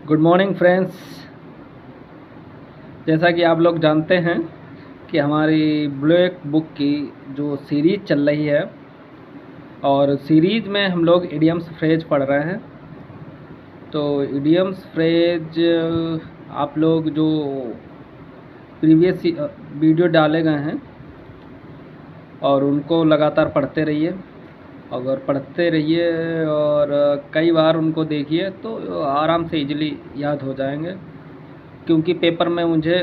Good morning friends. जैसा कि आप लोग जानते हैं कि हमारी ब्लैक बुक की जो सीरीज़ चल रही है और सीरीज़ में हम लोग इडियम्स फ्रेज पढ़ रहे हैं। तो इडियम्स फ्रेज आप लोग जो प्रीवियस वीडियो डाले गए हैं और उनको लगातार पढ़ते रहिए। अगर पढ़ते रहिए और कई बार उनको देखिए तो आराम से इजीली याद हो जाएंगे, क्योंकि पेपर में मुझे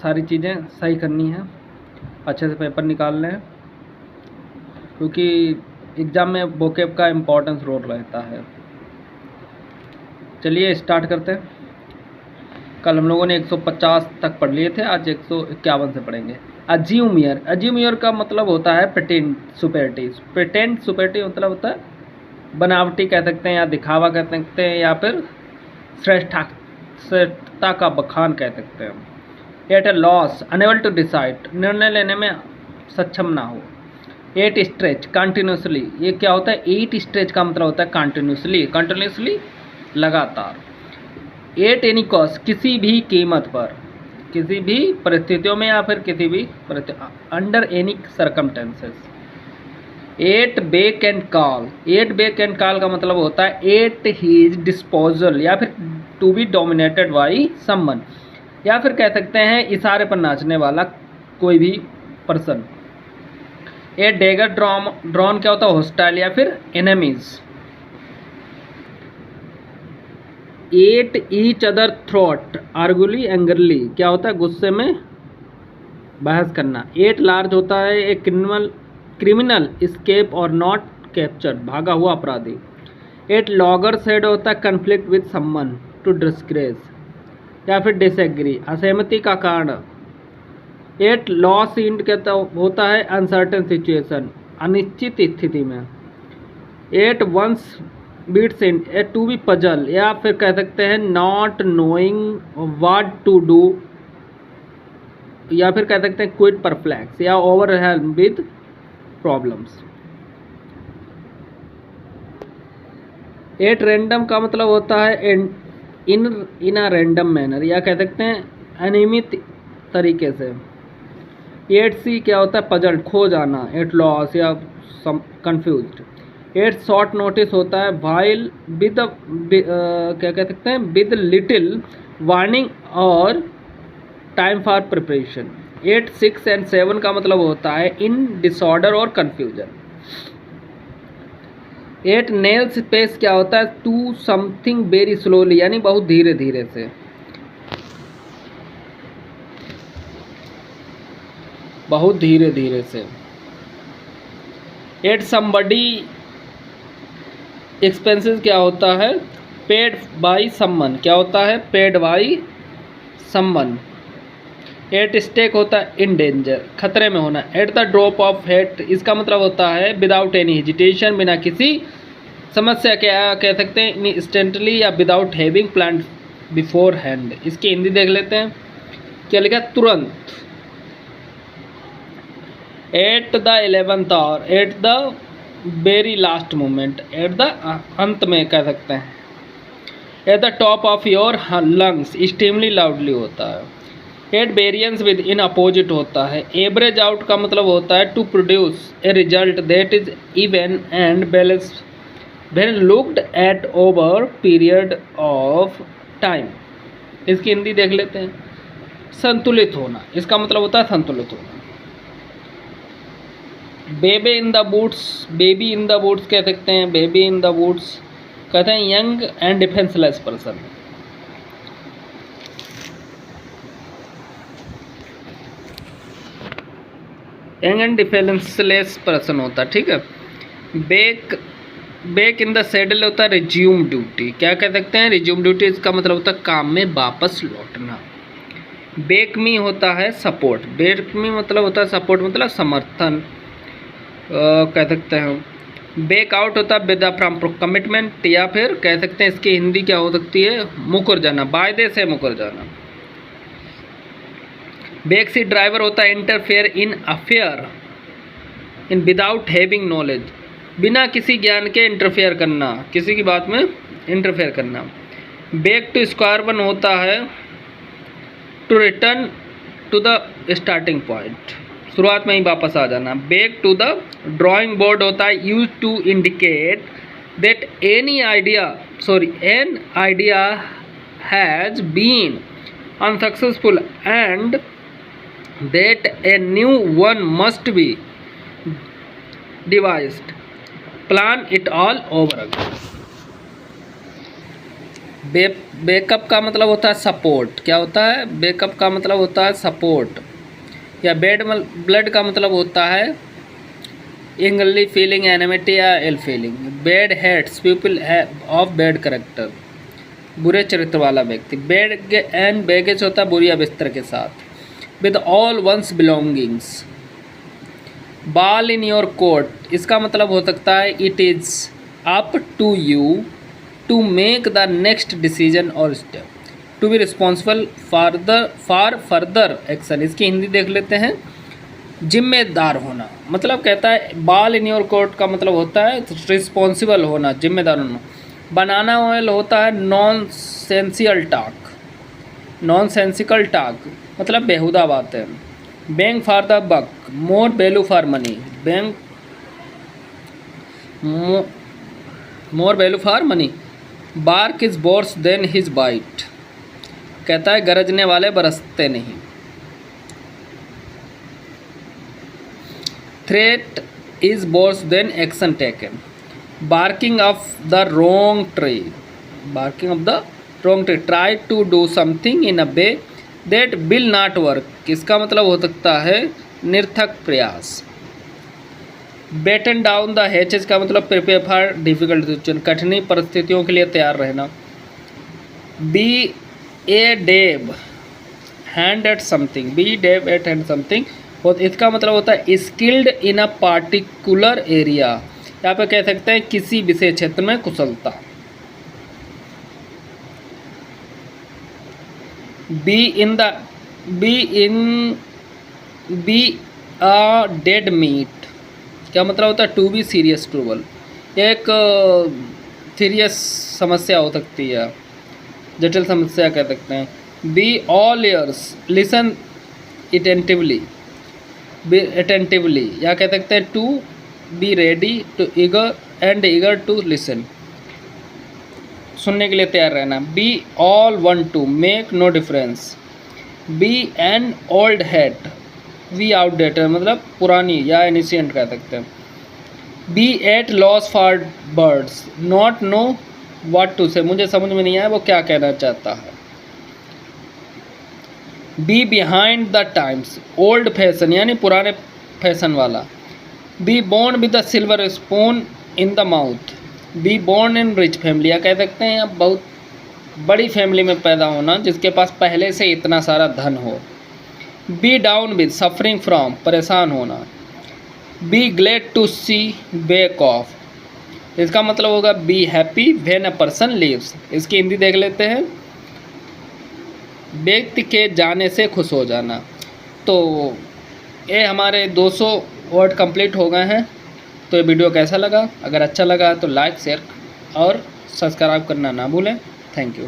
सारी चीज़ें सही करनी है, अच्छे से पेपर निकालने हैं, क्योंकि एग्ज़ाम में वोकैब का इम्पोर्टेंस रोल रहता है। चलिए स्टार्ट करते हैं। कल हम लोगों ने 150 तक पढ़ लिए थे, आज 151 से पढ़ेंगे। अज्यूमियर, अज्यूमियर का मतलब होता है प्रिटेंड सुपेरिटी। प्रिटेंड सुपेरिटी मतलब होता है बनावटी कह सकते हैं, या दिखावा कह सकते हैं, या फिर श्रेष्ठता का बखान कह सकते हैं। At a loss, unable to decide, निर्णय लेने में सक्षम ना हो। एट स्ट्रेच, कंटिन्यूसली, ये क्या होता है? एट स्ट्रेच का मतलब होता है कंटिन्यूसली, कंटिन्यूसली लगातार। एट एनी कॉस्ट, किसी भी कीमत पर, किसी भी परिस्थितियों में, या फिर किसी भी under any circumstances. At beck and call, at beck and call का मतलब होता है एट हीज डिस्पोजल, या फिर to be dominated by someone, या फिर कह सकते हैं इशारे पर नाचने वाला कोई भी पर्सन। एट डेगर ड्रॉन क्या होता है? हॉस्टाइल या फिर enemies. At each other throat, arguably angrily, क्या होता है? गुस्से में बहस करना। एट लार्ज होता है एक क्रिमिनल स्केप और नॉट कैप्चर्ड, भागा हुआ अपराधी। एट लॉगर सेड होता है conflict with someone, to disgrace या फिर डिसएग्री, असहमति का कारण। एट लॉस इंड कहता होता है अनसर्टेन सिचुएशन, अनिश्चित स्थिति में। At one's wits end, at to be puzzle, या फिर कह सकते हैं not knowing what to do, या फिर कह सकते हैं क्विट परप्लेक्स या overwhelm with problems. At random का मतलब होता है इन अ रैंडम मैनर, या कह सकते हैं अनियमित तरीके से। एट सी क्या होता है? पजल, खो जाना। एट लॉस या कंफ्यूज्ड। एट शॉर्ट नोटिस होता है वाइल विद क्या कह सकते हैं विद लिटिल वार्निंग और time for preparation. At six and seven का मतलब होता है इन डिसऑर्डर और कन्फ्यूजन। एट नेल्स पेस क्या होता है? टू समथिंग वेरी स्लोली, यानी बहुत धीरे धीरे से, बहुत धीरे धीरे से। एट समबडी एक्सपेंसेस क्या होता है? पेड बाई समवन, क्या होता है? Paid by someone. At stake होता है इन डेंजर, खतरे में होना। At the drop of hat, इसका मतलब होता है विदाउट एनी हेजिटेशन, बिना किसी समस्या के, कह सकते हैं इंस्टेंटली या without having plan beforehand. इसकी हिंदी देख लेते हैं, क्या लिखा? तुरंत। At the 11th hour, at the very last moment, at the अंत में कह सकते हैं। At the top of your lungs, extremely loudly होता है। At variance with in opposite होता है। एवरेज आउट का मतलब होता है to produce a result that is even and balance when looked at over period of time. इसकी हिंदी देख लेते हैं, संतुलित होना, इसका मतलब होता है संतुलित होना। Baby in the boots, baby in the boots कह सकते हैं, बेबी इन द बूट्स कहते हैं young and defenceless person. Young and defenceless person होता है, ठीक है। बेक इन द सैडल होता है रिज्यूम ड्यूटी, क्या कह सकते हैं? रिज्यूम ड्यूटी, इसका मतलब होता है काम में वापस लौटना। बेक मी होता है सपोर्ट, बेक मी मतलब होता है सपोर्ट, मतलब समर्थन कह सकते हैं। बेक आउट होता है विदा फ्रॉम कमिटमेंट, या फिर कह सकते हैं इसकी हिंदी क्या हो सकती है? मुकर जाना, वायदे से मुकर जाना। बैक सीट ड्राइवर होता है interfere in affair in without having knowledge, बिना किसी ज्ञान के इंटरफेयर करना, किसी की बात में इंटरफेयर करना। बैक टू स्क्वायर वन होता है to return to the starting point, शुरुआत में ही वापस आ जाना। Back to the drawing board होता है use to indicate that an idea has been unsuccessful and that a new one must be devised. Plan it all over again. Backup का मतलब होता है सपोर्ट। क्या होता है? बैकअप का मतलब होता है सपोर्ट। या बेड ब्लड का मतलब होता है इंगली फीलिंग, एनिमिटी या L feeling. Bad heads people of bad character, बुरे चरित्र वाला व्यक्ति। बैड एंड बैगेज होता है बोरिया बिस्तर के साथ। With all one's belongings. Ball in your court, इसका मतलब हो सकता है it is up to you to make the next decision और step, to be responsible for further action. इसकी हिंदी देख लेते हैं, जिम्मेदार होना। मतलब कहता है बॉल इन योर कोर्ट का मतलब होता है रिस्पॉन्सिबल होना, जिम्मेदार होना। बनाना ऑयल होता है नॉन सेंसिकल टॉक, मतलब बेहुदा बात है। Bang for the buck, more value for money. Bang more value for money. Bark is worse than his bite, कहता है गरजने वाले बरसते नहीं। Threat is worse than action taken. Barking of the wrong tree, try to do something in a way that will not work, इसका मतलब हो सकता है निर्थक प्रयास। बैटन डाउन द हैचेज का मतलब प्रिपेयर फॉर डिफिकल्ट सिचुएशन, कठिन परिस्थितियों के लिए तैयार रहना। Be a dab hand at something, और इसका मतलब होता है skilled in a particular area, यहाँ पे कह सकते हैं किसी विशेष क्षेत्र में कुशलता। बी अ डेड मीट, क्या मतलब होता है टू बी सीरियस ट्रबल, एक सीरियस समस्या हो सकती है, जटिल समस्या कह सकते हैं। Be all ears, listen attentively, या कह सकते हैं to be ready to eager to listen, सुनने के लिए तैयार रहना। Be all want to make no difference. Be an old hat, we outdated मतलब पुरानी या एनिशियंट कह सकते हैं। Be at loss for words, not know what to से, मुझे समझ में नहीं आया वो क्या कहना चाहता है। Be behind the times, old fashion यानी पुराने फैशन वाला। Be born with the silver spoon in the mouth. Be born in rich family, या कह सकते हैं अब बहुत बड़ी फैमिली में पैदा होना जिसके पास पहले से इतना सारा धन हो। Be down with suffering from, परेशान होना। Be glad to see back of, इसका मतलब होगा be happy when a person leaves. इसकी हिंदी देख लेते हैं, व्यक्ति के जाने से खुश हो जाना। तो ये हमारे 200 वर्ड कंप्लीट हो गए हैं। तो ये वीडियो कैसा लगा? अगर अच्छा लगा तो लाइक शेयर और सब्सक्राइब करना ना भूलें। Thank you.